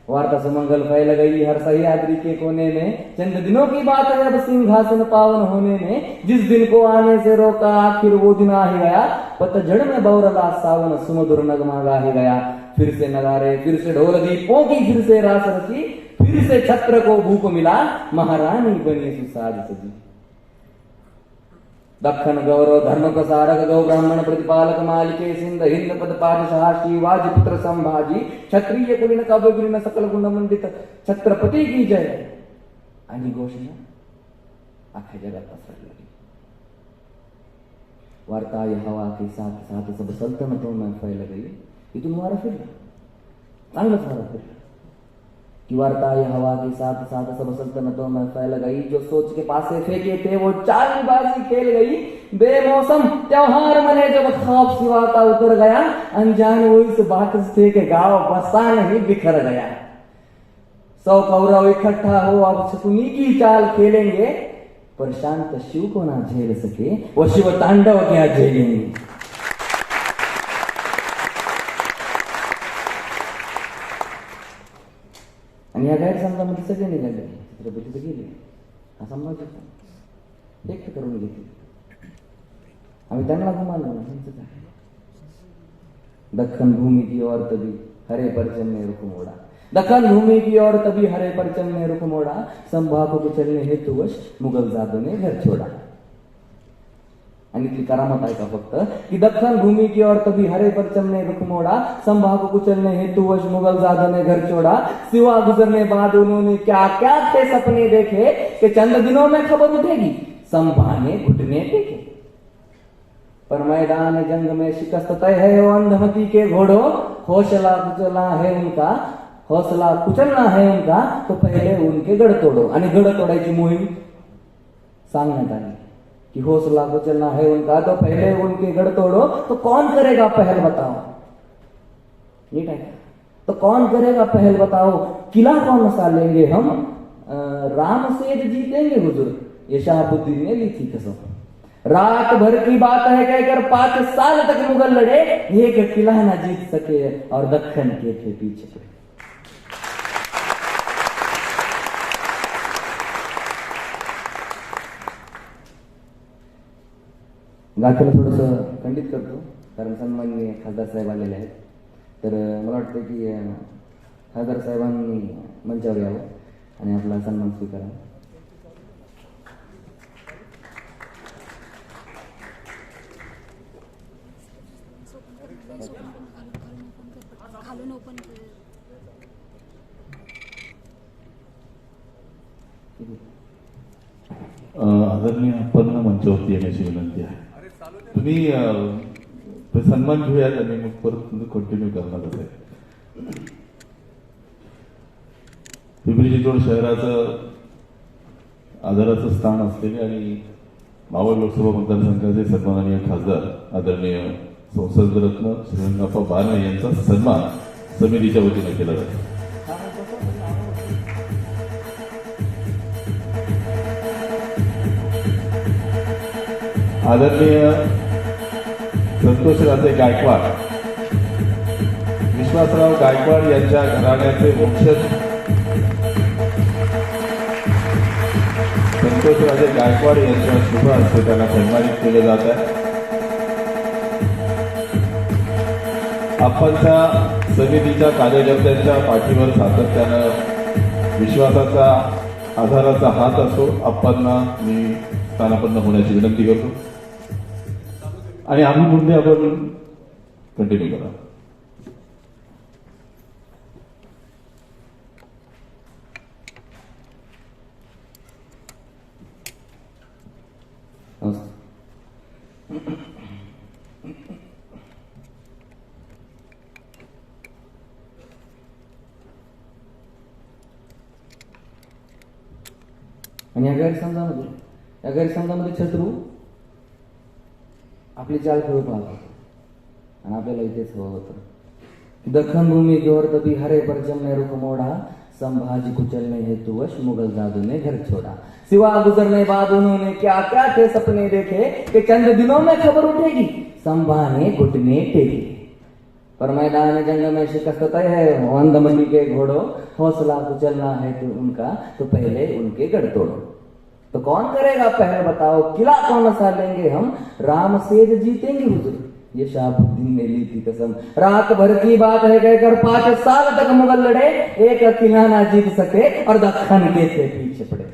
S1: वार्ता सुमंगल फैल गई हर सह्याद्री के कोने में, चंद दिनों की बात है अब सिंहासन पावन होने में, जिस दिन को आने से रोका आखिर वो दिन आ ही गया, पतझड़ में बौरला सावन सुमधुर नगमा गा ही गया. फिर से नगारे, फिर से ढोल दीपों की, फिर से रास रची, फिर से छत्र को भूप मिला, महारानी बनी सुसाज सजी. दक्खन गौरव धर्म प्रसारक गौ ब्राह्मण प्रतिपालक मालिके सिंध हिंद पद पादशाह शिवाजी पुत्र संभाजी, क्षत्रिय कुलीन काव्य कुलीन सकल गुण मंडित छत्रपती की जय. आणि घोषणा अख्ख्या जगात पसरली. वार्ता हवा के साथ साथ सब सल्तनतों में फैल गई. इथून वारा फिरला, चांगलाच वारा फिरला. कि वार्ता हवा के साथ साथ सब सल्तनतों में फैल गई, जो सोच के पासे फेंके थे वो चालबाजी खेल गई. बेमौसम त्योहार मने जब खौफ सिवा का उतर गया, अनजान वो इस बात से के गांव बसा नहीं बिखर गया. 100 कौरव इकट्ठा हो अब शकुनी की चाल खेलेंगे, पर शांत शिव को ना झेल सके वो शिव तांडव क्या झेलेंगे. आणि या गैरसमजामध्ये सगळे निघाले. छत्रपती तर गेले, हा संभाजी एकटं करून घेतले. आम्ही त्यांना घुमालो ना, त्यांचं काय. दक्खन भूमि की ओर तभी हरे परचम में रुख मोड़ा, दक्खन भूमि की ओर तभी हरे परचम में रुख मोड़ा, संभा को कुचलने हेतुवश मुगल जादों ने घर छोड़ा. आणि ती करामत आहे का फक्त की दक्खन भूमि की ओर तभी हरे परचम ने रुख मोड़ा, संभा को कुचलने हेतुवश मुगल जादों ने घर छोड़ा. सिवा गुजरने बाद उन्होंने क्या क्या थे सपने देखे, कि चंद दिनों में खबर उठेगी, संभा ने घुटने टेके. पर मैदान जंग में शिकस्त तय है वो अंधमती के घोड़ों, हौसला कुचलना है उनका, हौसला कुचलना है उनका, तो पहले उनके गढ़ तोडो. आणि गढ़ तोडायची मोहीम सांगण्यात आली कि हौसला कुचलना है उनका, तो पहले उनके गढ़ तोड़ो. तो कौन करेगा पहल बताओ. नीट है. तो कौन करेगा पहल बताओ, किला कौन सा लेंगे हम, राम सेठ जीतेंगे हुजूर, ये शहाबुद्दीन ने ली थी कसम. रात भर की बात है कहकर 5 साल तक मुगल लड़े, एक किला ना जीत सके और दक्खन के थे पीछे पड़े. गाथेला थोडंसं खंडित करतो, कारण सन्माननीय खासदार साहेब आलेले आहेत. तर मला वाटतं की खासदार साहेबांनी मंचावर यावं आणि आपला सन्मान स्वीकारावा.
S2: आदरणीय आपण मंचावरती येण्याची विनंती आहे. तुम्ही सन्मान घेऊयात आणि मग परत कंटिन्यू करणार आहे. पिंपरी चिंचवड शहराचं आदराचं स्थान असलेले आणि मावळ लोकसभा मतदारसंघाचे सन्माननीय खासदार आदरणीय संसदरत्न श्रीरंगाप्पा बारणे यांचा सन्मान समितीच्या वतीने केला जातो. आदरणीय संतोषराजे गायकवाड, विश्व विश्वासराव गायकवाड यांच्या घराण्याचे वंशज संतोषराजे गायकवाड यांच्या शुभ हस्ते त्यांना सन्मानित केले जात आहे. आपणच्या समितीच्या कार्यकर्त्यांच्या पाठीवर सातत्यानं विश्वासाचा आधाराचा हात असो. आपणना मी स्थानापन्न होण्याची विनंती करतो आणि आम्ही मुद्दे आपण कंटिन्यू करा.
S1: आणि या गैरसमजामध्ये शत्रू आपली चाल खेळू पाहतो आणि आपल्याला इथेच हवं होतं. दखन भूमि की ओर तभी हरे परचम ने रुख मोड़ा, संभाजी कुचलने हेतु वश मुगल जादू ने घर छोड़ा. सिवा गुजरने बाद उन्होंने क्या क्या थे सपने देखे कि चंद दिनों में खबर उठेगी, संभा ने घुटने टेके. पर मैदान जंग में शिकस्त तय है, मंदी के घोड़ो हौसला कुचलना है तो उनका, तो पहले उनके गढ़ तोड़ो. तो कौन करेगा पहले बताओ, किला कौन सा लेंगे हम, राम सेज जीतेंगे हुजूर. ये शाहबुद्दीन ने ली थी कसम. रात भर की बात है कहकर 5 साल तक मुगल लड़े, एक किला ना जीत सके और दक्खन के थे पीछे पड़े.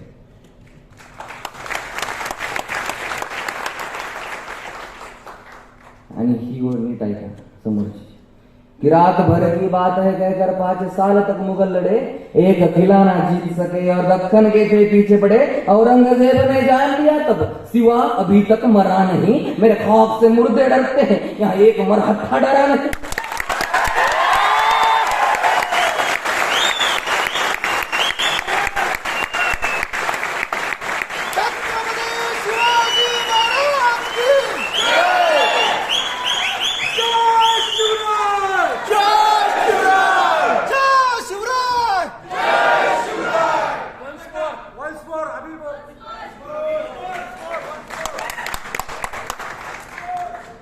S1: आणि ही ओर नीट ऐका समोरची, कि रात भर की बात है कहकर 5 साल तक मुगल लड़े, एक किला ना जीत सके और दक्खन के थे पीछे पड़े. औरंगजेब ने जान लिया तब, सिवा अभी तक मरा नहीं, मेरे खौफ से मुर्दे डरते हैं, यहाँ एक मरहट्ठा डरा नहीं.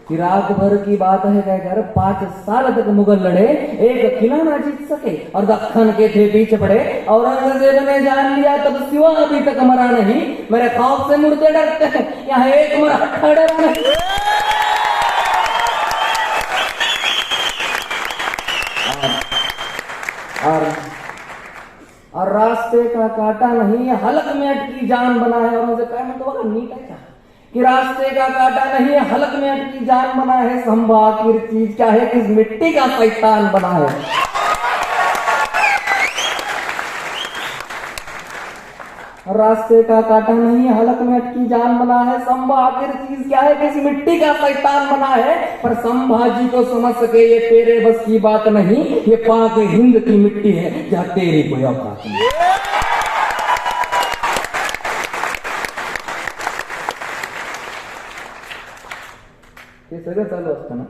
S1: कि रात भर की बात है कहकर 5 साल तक मुगल लड़े, एक किला ना जीत सके और दक्खन के थे पीछे पड़े. औरंगजेब ने जान लिया तब, सिवा अभी तक मरा नहीं, मेरे खौफ से मुर्दे डरते हैं, यहाँ एक मरहट्ठा डरा नहीं. और रास्ते का काटा नहीं, हलक में अटकी जान बना है. और मुझे काय म्हणतो बघा नीट आहे का, कि रास्ते का काटा नहीं, हलक में अटकी जान बना है, संभा आखिर चीज क्या है, किस मिट्टी का शैतान बना है. रास्ते का काटा नहीं, हलक में अटकी जान बना है, संभा आखिर चीज क्या है, किस मिट्टी का शैतान बना है. पर संभाजी को समझ सके ये तेरे बस की बात नहीं, ये पाक हिंद की मिट्टी है जहाँ तेरी कोई औकात नहीं. हे सगळं चालू असताना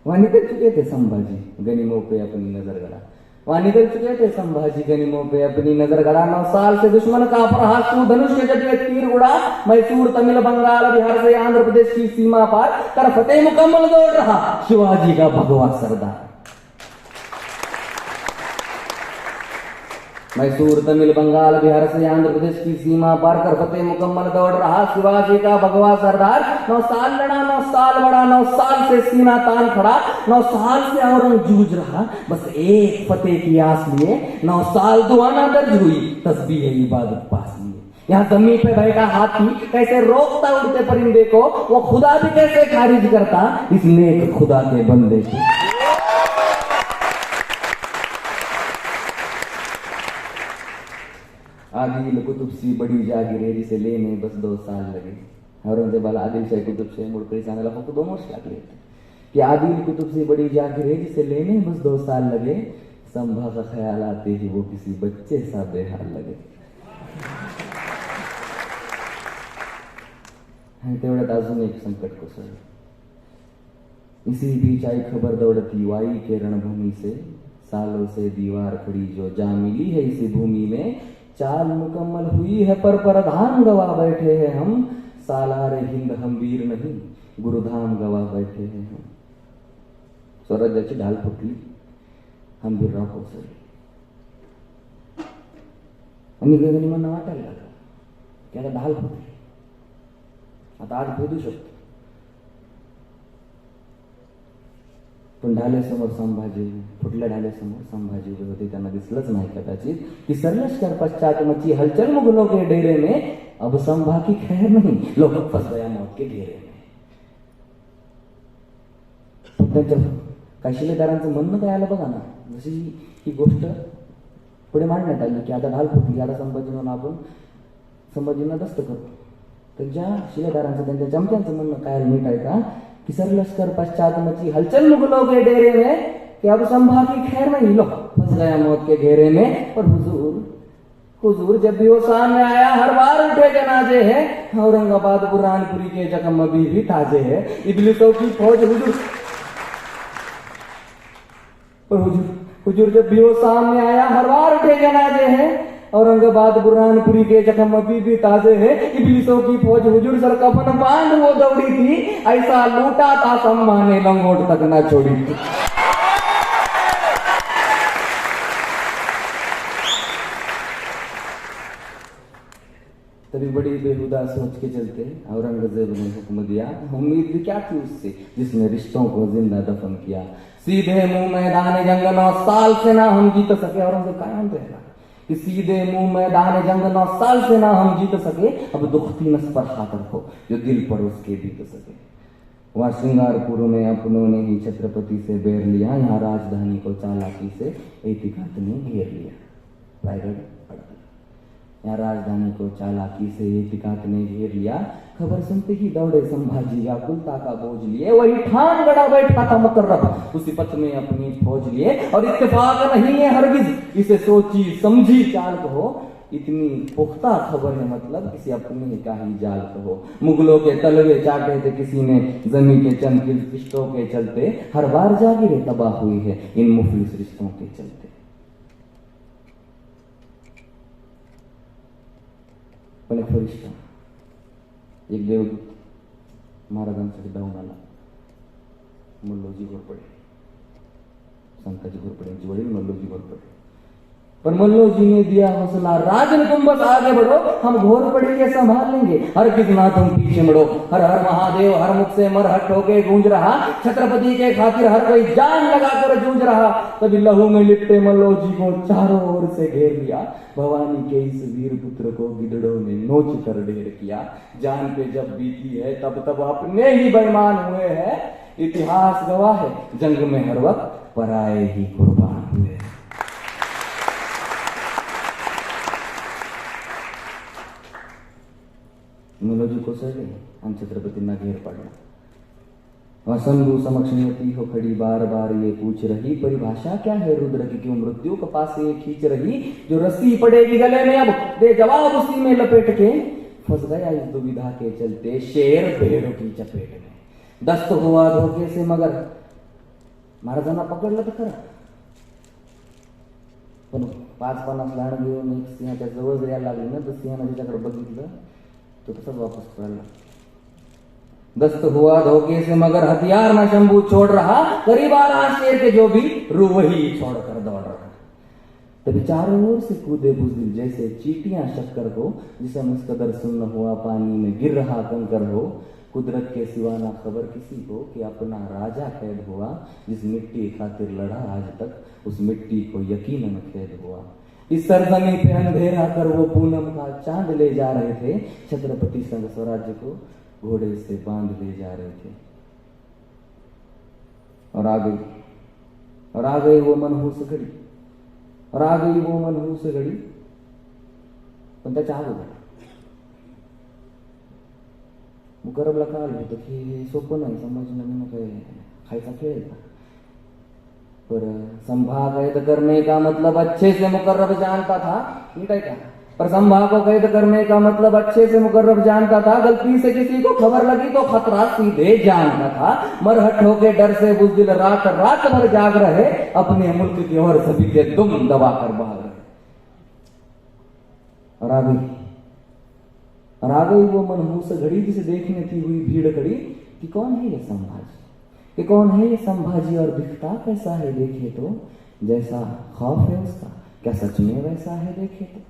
S1: वाणी कर चुके थे संभाजी, गनीमों पे अपनी नजर गड़ा. वाणी कर चुके थे संभाजी, गनीमों पे अपनी नजर गड़ा. 9 साल से दुश्मन का प्रहार तू धनुष जब ये तीर उड़ा, मैसूर तमिल बंगाल बिहार से आंध्र प्रदेश की सीमा पार कर फतेह मुकम्मल दौड़ रहा शिवाजी का भगवा सरदार. मैसूर तमिल बंगाल बिहार से आंध्र प्रदेश की सीमा पार कर फतेह मुकम्मल दौड़ रहा शिवाजी का भगवा सरदार. 9 साल लड़ा, 9 साल बड़ा, 9 साल से सीना तान खड़ा, 9 साल से औरंग जूझ रहा बस एक फतेह की आस लिए. 9 साल दुआना दर्ज हुई, तस्बीह इबादत पास लिए. यहाँ जमीन पे बैठा हाथी कैसे रोकता उड़ते परिंदे को, वो खुदा भी कैसे खारिज करता इस नेक खुदा के बंदे को. आदिल कुतुब सी बडी जागिरे जिसे लेने बस 2 साल लगे. औरंगजेबाला आदिलशाही कुतुबशाही मुडकळी सांगायला फक्त 2 वर्ष लागले होते. कि आदिल कुतुब सी बडी जागिरे जिसे लेने बस 2 साल लगे, संभा का ख्याल आते ही वो किसी बच्चे सा बेहाल लगे. तेवढ्यात अजून एक संकट कोसळलं. इसी बीच आई खबर दौड़ती वाई के रणभूमि से, सालों से दीवार खड़ी जो जा मिली है इसी भूमि में. चाल मुकम्मल हुई है पर परधाम गवा बैठे हैं हम, सालार हिंद हम वीर नहीं गुरुधाम गवा बैठे हैं हम. स्वराज्याची ढाल फुटली, हंबीरराव कोसळले. आणि गगनिमांना वाटायला लागलं की आता ढाल फुटली, आता आग भेदू शकतो. पण ढालेसमोर संभाजी, फुटल्या ढालेसमोर संभाजी उभे होते. त्यांना दिसलंच नाही कदाचित की सरलश्कर पश्चात मची हलचल मुगलों के डेरे में, अब संभा की खैर नहीं, लोग फंस गया मौत के घेरे में. पण त्यांच्या काही शिलेदारांचं म्हणणं काय आलं बघा ना, जशी ही गोष्ट पुढे मांडण्यात आली की आता ढाल फुटली, आता संभाजींना आपण संभाजींना दस्त करू. तर ज्या शिलेदारांचं, त्यांच्या चमत्यांचं म्हणणं काय नीट आहे का कि सरलश्कर पश्चात मची हलचल मुगलों के डेरे में, कि अब संभा की खैर नहीं, लो फंस गया मौत के घेरे में. पर हुजूर जब भी वो सामने आया हर बार उठे जनाजे है, औरंगाबाद बुरहानपुरी के जख्म अभी भी ताजे है. इब्लिसों की फौज हुजूर जब भी वो सामने आया हर बार उठे जनाजे है, औरंगाबाद बुरहानपुरी के जख्म अभी भी ताजे है. इब्लिसों की फौज हुजूर सर कफन बांध वो दौड़ी थी, ऐसा लूटा था सम्मा ने लंगोट तक ना छोड़ी थी. तभी बड़ी बेहुदा सोच के चलते औरंगजेब ने हुक्म दिया, उम्मीद भी क्या थी उससे जिसने रिश्तों को जिंदा दफन किया. सीधे मुंह मैदान जंग 9 साल से ना हम जीत सके. औरंगजेब काय म्हणतोय कि सीधे मुंह मैदान जंग 9 साल से ना हम जीत सके, अब दुखती नस पर हाथ रखो जो दिल पर उसके बीत सके. वहां श्रृंगारपुर में अपनों ने ही छत्रपति से बैर लिया, यहाँ राजधानी को चालाकी से एतिकात ने घेर लिया. रायगढ़ पड़ गया. यहाँ राजधानी को चालाकी से एतिकात ने घेर लिया. खबर सुनते ही दौड़े संभाजी, आकुलता का बोझ लिए, वही ठान गड़ा बैठा था मुकर्रब, उसी पथ में अपनी फौज लिए. और इत्तेफाक नहीं है हरगिज, इसे सोची समझी चाल कहो, इतनी पुख्ता खबर है मतलब किसी अपने का ही जाल कहो. मुगलों के तलवे चाटे थे किसी ने जमी के चंद रिश्तों के चलते, हर बार जागीरें तबाह हुई है इन मुफलिस रिश्तों के चलते. पण एक फरिश्ता, एक देवदूत महाराजांसाठी धावून आला. मल्लोजी घोरपडे, संताजी घोरपडे यांचे वडील मल्लोजी घोरपडे. पर मल्लोजी ने दिया हौसला, राजन तुम बस आगे बढ़ो, हम घोरपड़े के संभाल लेंगे, हर कितना तुम पीछे मुड़ो. हर हर महादेव हर मुख से मरहट होके गूंज रहा, छत्रपति के खातिर हर कोई जान लगाकर जूझ रहा. तभी लहू में लिपटे मल्लोजी को चारों ओर से घेर लिया. भवानी के इस वीर पुत्र को गिदड़ों ने नोच कर ढेर किया. जान पे जब बीती है तब तब अपने ही बेईमान हुए हैं. इतिहास गवाह है जंग में हर वक्त पराए ही कुर्बान हुए. मल्लोजी कोसळले आणि छत्रपतींना घेर पडला. शंभू समक्ष नियति हो खड़ी बार बार ये पूछ रही, परिभाषा क्या है रुद्र की क्यों मृत्यु के पास ये खींच रही. जो रस्सी पड़ेगी गले में अब दे जवाब उसी में लपेट के, फंस गया इस दुविधा के चलते शेर भेड़ की चपेट में. दस्त हुआ धोखे से मगर, महाराजांना पकडलं तर खरं, पण 5-50 लांड घेऊन एक सिंहाच्या जवळ यायला लागली ना, तर सिंहानं त्याच्याकडे बघितलं तो तसंच वापस पळाला. दस्त हुआ धोखे से मगर हथियार न शंभू छोड़ रहा, करीब आ रहा शेर के जो भी रू वही छोड़कर दौड़ रहा. तभी चारों ओर से कूदे बुजदिल जैसे चींटियां शक्कर को, जिसे मुस्कदर सुन्न हुआ पानी में गिर रहा कंकर हो. कुदरत के सिवा ना खबर किसी को कि अपना राजा कैद हुआ, जिस मिट्टी खातिर लड़ा आज तक उस मिट्टी को यकीनन कैद हुआ. इस सरजमी पे अंधेरा कर वो पूनम का चांद ले जा रहे थे, छत्रपति संग स्वराज्य को घोड़े से बांध ले जा रहे थे. और आ गई वो मनहूस घड़ी, और आ गई वो मनहूस घड़ी. पण त्याच्या अगोदर मुकरबला कळालं होतं की हे सोपं नाही, समजणं म्हणून काय खायचा खेळ आहे का. पर संभा कैद करने का मतलब अच्छे से मुकर्रब जानता था, ठीक है क्या. पर संभा को कैद करने का मतलब अच्छे से मुकर्रब जानता था. गलती से किसी को खबर लगी तो खतरा सीधे जानता था. मरहट होके डर से बुजदिल रात रात भर जाग रहे, अपने मुल्क की ओर सभी के दुम दबा कर भाग रहे. और आ गई वो मनहूस घड़ी जिसे देखने की हुई भीड़ खड़ी कि कौन है ये संभाजी, कि कौन है ये संभाजी और दिखता कैसा है देखे तो, जैसा खौफ है उसका क्या सच में वैसा है देखे तो।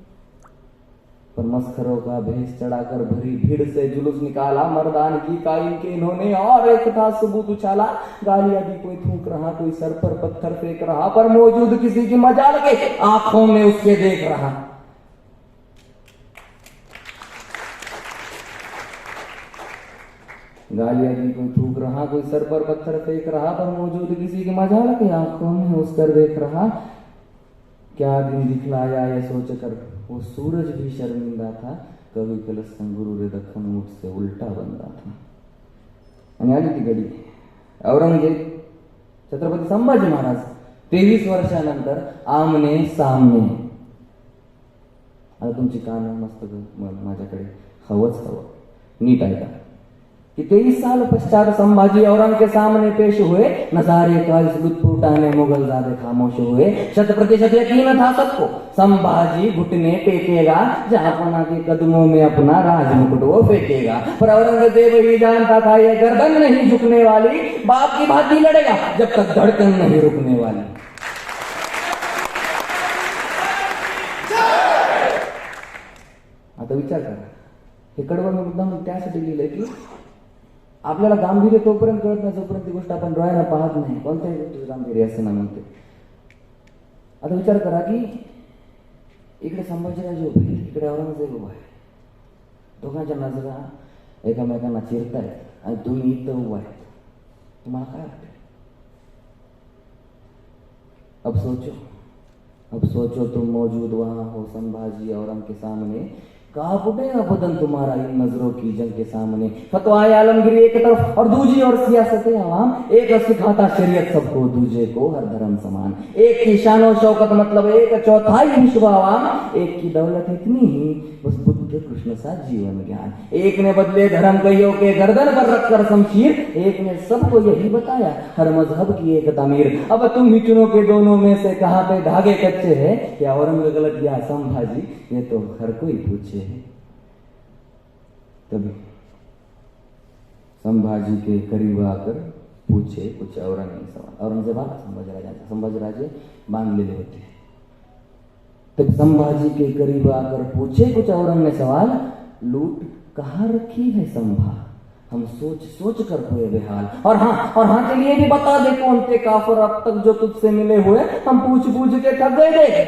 S1: पर मस्खरों का भेष चढ़ाकर भरी भीड़ से जुलूस निकाला मर्दानगी का इनके इन्होंने, और एक था सबूत उछाला। गालियां दी, कोई थूक रहा, कोई सर पर पत्थर फेंक रहा, पर मौजूद किसी की मजाल के आंखों में उसके देख रहा। गालियां दी, कोई थूक रहा, कोई सर पर पत्थर फेंक रहा, पर मौजूद किसी की मजाल के आंखों में उसकर देख रहा। क्या दिन दिखलाया ये सोचकर वो सूरज भी शर्मिंदा था, कवि कलसन गुरु रे दखन मुठ से उल्टा बंदा था। आणि आली ती घडी. औरंगजेब छत्रपती संभाजी महाराज 23 वर्षानंतर आमने सामने. आता तुमची कान मस्त माझ्याकडे हवंच हवं, नीट ऐका कि 23 साल पश्चात संभाजी औरंग के सामने पेश हुए. नजारे का इस लुत्फ उठाने मुगल ज़ादे खामोश हुए. 100% यकीन था सबको, संभाजी घुटने टेकेगा, जहांपना के कदमों में अपना राज मुकुट वो फेंकेगा. पर औरंगजेब ही जानता था ये गर्दन नहीं झुकने वाली, बाप की भांति लड़ेगा जब तक धड़कन नहीं रुकने वाली. आता विचार करा, हे कडवं मी मुद्दाम त्यासाठी लिहिलंय की आपल्याला गांभीर्य तोपर्यंत कळत नाही जोपर्यंत ती गोष्ट आपण डोळ्यानं पाहत नाही. कोणत्याही गोष्टीचं गांभीर्य असं ना म्हणते. आता विचार करा की इकडे संभाजीराजे उभे, इकडे औरंगजेब उभा आहे. दोघांच्या नजरा एकमेकांना चिरतायत आणि तुम्ही इथं उभा आहे. तुम्हाला काय वाटतं? अब सोचो तुम मौजूद वहां हो संभाजी औरंग के सामने. कहा फुटेगा बदन तुम्हारा इन नजरों की जंग के सामने. फतवाए आलमगिरी एक तरफ और दूजी और सियासत आवाम. एक सिखाता शरीयत सबको, दूजे को हर धर्म समान. एक की शानो शौकत मतलब एक चौथाई विश्व आवाम. एक की दौलत इतनी ही बस बुद्ध कृष्ण सा जीवन ज्ञान. एक ने बदले धर्म कहियों के गर्दन पर रखकर शमशीर. एक ने सबको यही बताया हर मजहब की एक तमीर. अब तुम ही चुनो के दोनों में से कहां पे धागे कच्चे है, क्या औरंग गलत या संभाजी, ये तो हर कोई पूछे है. तभी संभाजी के करीब आकर पूछे कुछ औरंग ने सवाल. औरंगजेब आला संभाजीराजांचा. संभाजीराजे बांधलेले होते. तब संभाजी के करीब आकर पूछे कुछ औरंग ने सवाल. लूट कहाँ रखी है संभा, हम सोच सोच कर हुए बेहाल. और हाँ चलिए भी बता दे कौन थे काफर अब तक जो तुझसे मिले हुए. हम पूछ के थक गए थे,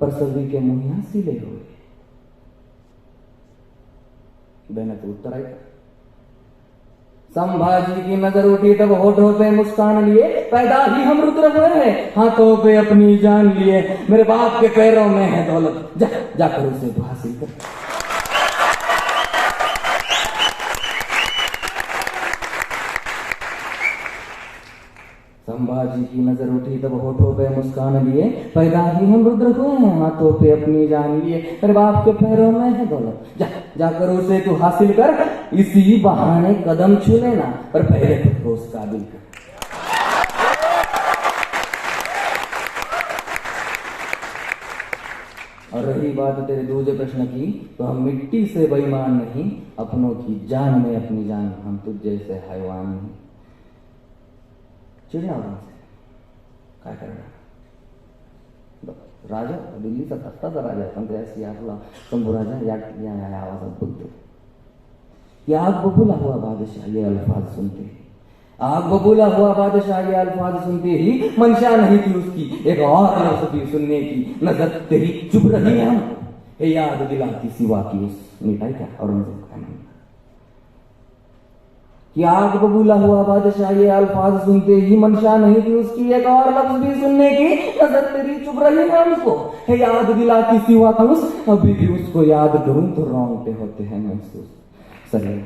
S1: पर सभी के मुंह सिले हुए. बेहद उत्तर आया. संभाजी की नजर उठी तब होठों पे मुस्कान लिए. पैदा ही हम रुद्र हुए हैं, हाथों पे अपनी जान लिए. मेरे बाप के पैरों में है दौलत, जाकर उसे तो हासिल कर. संभाजी की नजर उठी तब होठों पे मुस्कान लिए. पैदा ही हम रुद्र हुए हैं, हाथों पे अपनी जान लिए. मेरे बाप के पैरों में है दौलत, जाकर उसे तू हासिल कर. इसी बहाने कदम छू लेना, पर पहले खुद को उस काबिल कर. और रही बात तेरे दूसरे प्रश्न की, तो हम मिट्टी से बेईमान नहीं, अपनों की जान में अपनी जान. हम तुझ जैसे हैवान नहीं. चिडला औरंगजेब. काय करणार? राजा दिल्लीचा तख्ताचा राजा, पण त्याशी आपला शंभू राजा या आवाजात बोलतो. ये आग बबूला हुआ बादशाह ये अल्फाज सुनते ही. आग बबूला हुआ बादशाह ये अल्फाज सुनते ही मंशा नहीं थी उसकी एक और लफ्ज़ भी सुनने की. नजर तेरी चुप रही है हमको, ये याद दिलाती सिवा की उस. मिटाई क्या औरंगजेब का नाम कि आग बबूला हुआ बादशाह ये अल्फाज सुनते ही मंशा नहीं थी उसकी एक और लफ्ज भी सुनने की. नजर तेरी चुप रही है हमको, है याद दिलाती सिवा की उस. अभी भी उसको याद करूं तो रोंगटे होते हैं महसूस. सही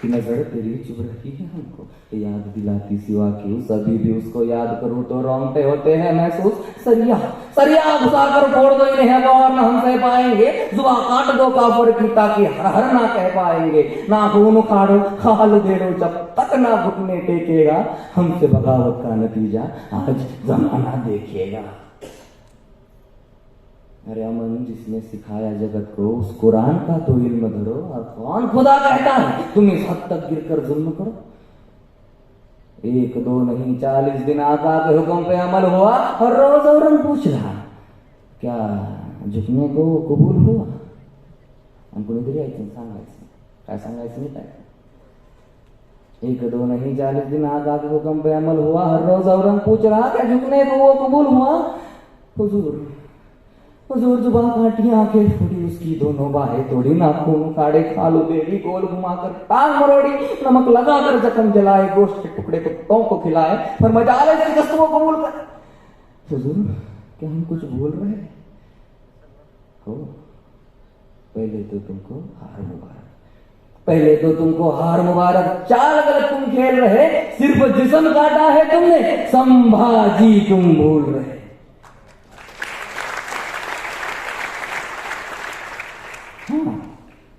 S1: कि नजर तेरी चुप रही है हमको, याद दिलाती सिवा की उस. अभी भी उसको याद करूं तो रोंगटे होते हैं महसूस. सरिया घुसा कर फोड़ दो इन्हें और न हम सह पाएंगे. जुबा काट दो काफर की ताकि हर ना कह पाएंगे. ना खून उखाड़ो खाल दे दो जब तक ना घुटने टेकेगा. हमसे बगावत का नतीजा आज जमाना देखेगा. अरे अमन, जिसने सिखाया जगत को उस कुरान का तो इल्म धरो, और कौन खुदा कहता है तुम इस हद तक गिरकर जुल्म करो। 1 2 नहीं 40 दिन आका के हुक्म पे अमल हुआ और रोज औरंग पूछ रहा क्या झुकने को कबूल हुआ? हमको नहीं यायचं सांगायचं, काय सांगायचं नाही काय। 1 2 नहीं 40 दिन आका के हुक्म पे अमल हुआ, हर रोज औरंग पूछ रहा क्या झुकने को वो कबूल हुआ? हुजूर हुजूर जुबान काटी, आंखें फूटी, उसकी दोनों बाहें तोड़ी, नाखून उखाड़े, खालू बेड़ी गोल घुमाकर टांग मरोड़ी, नमक लगाकर जख्म जलाए, गोश्त के टुकड़े कुत्तों को खिलाए, पर मजाले से कस्मों को कबूल कर। हुजूर क्या हम कुछ भूल रहे हो? पहले तो तुमको हार मुबारक, पहले तो तुमको हार मुबारक। चाल गलत तुम खेल रहे, सिर्फ जिस्म काटा है तुमने, संभाजी तुम भूल रहे। हाँ,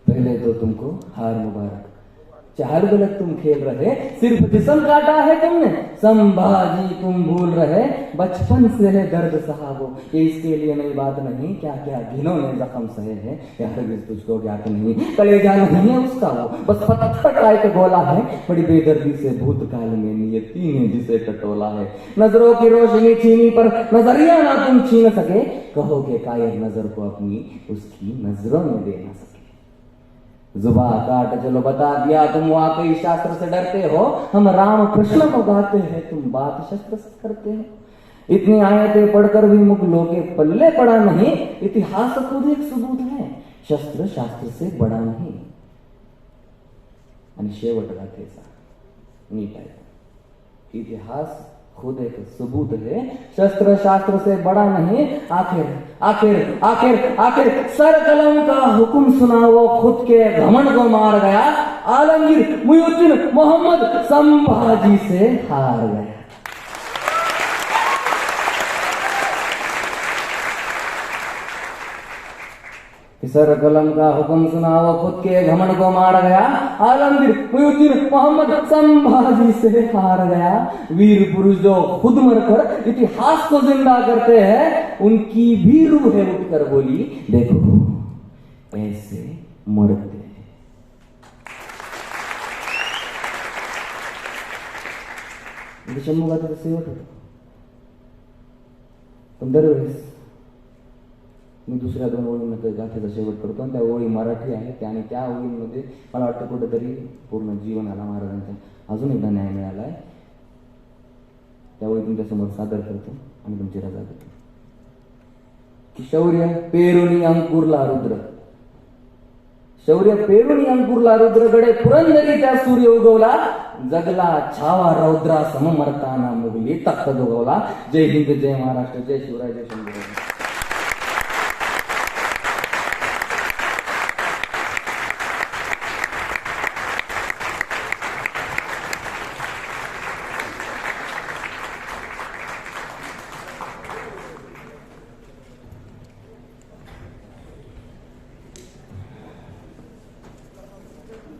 S1: पहले तो तुमको हार मुबारक, चाल गलत तुम खेल रहे, सिर्फ जिस्म काटा है तुमने, संभाजी तुम भूल रहे। बचपन से है दर्द सहाबो, ये इसके लिए नई बात नहीं, क्या क्या घिनौने जख्म सहे हैं, यार तुझको ज्ञात नहीं, कलेजा नहीं है उसका वो, बस पत्थर का एक गोला है, बड़ी बेदर्दी से भूतकाल में नियति ने जिसे टटोला है। नजरों की रोशनी छीनी पर नजरिया ना तुम छीन सके, कहोगे कायर नजर को अपनी उसकी नजरों में दे ना सके। जुबा काट चलो बता दिया, तुम वाकई शास्त्र से डरते हो, हम राम कृष्ण को गाते हैं, तुम बात शस्त्र से करते हो। इतनी आयतें पढ़कर भी मुगलों के पल्ले पड़ा नहीं, इतिहास खुद एक सबूत है, शस्त्र शास्त्र से बड़ा नहीं। आणि शेवट गाथेचा नीट आहे, इतिहास खुद एक सबूत है, शस्त्र शास्त्र से बड़ा नहीं। आखिर आखिर आखिर आखिर सर कलम का हुक्म सुना, वो खुद के घमंड को मार गया, आलमगीर मुइनुद्दीन मोहम्मद संभाजी से हार गया। सर कलम का हुक्म सुना, वो खुद के घमंड को मार गया, आलमगीर मुइनुद्दीन मोहम्मद संभाजी से हार गया। वीर पुरुष जो खुद मरकर इतिहास को जिंदा करते हैं, उनकी भी रूह है उठकर बोली, देखो ऐसे मरते हैं। शंभूगाथा शेवट होतो, पण दरवेळेस मी दुसऱ्या 2 ओळींमध्ये गाथेचा शेवट करतो, आणि त्या ओळी मराठी आहेत, आणि त्या ओळींमध्ये मला वाटतं कुठेतरी पूर्ण जीवनाला महाराजांचा अजून एकदा न्याय मिळाला आहे। त्या ओळी तुमच्यासमोर सादर करतो आणि तुमची रजा घेतो की शौर्य पेरुनी अंकुरला रुद्र, शौर्य पेरुनी अंकुरला रुद्र, गडे पुरंदरी त्या सूर्य उगवला, जगला छावा रौद्रा सममरताना मुगली तख्त दोगवला। जय हिंद, जय महाराष्ट्र, जय शिवराय, जय शंभूराज।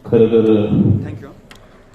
S2: खरं तर
S3: थँक्यू।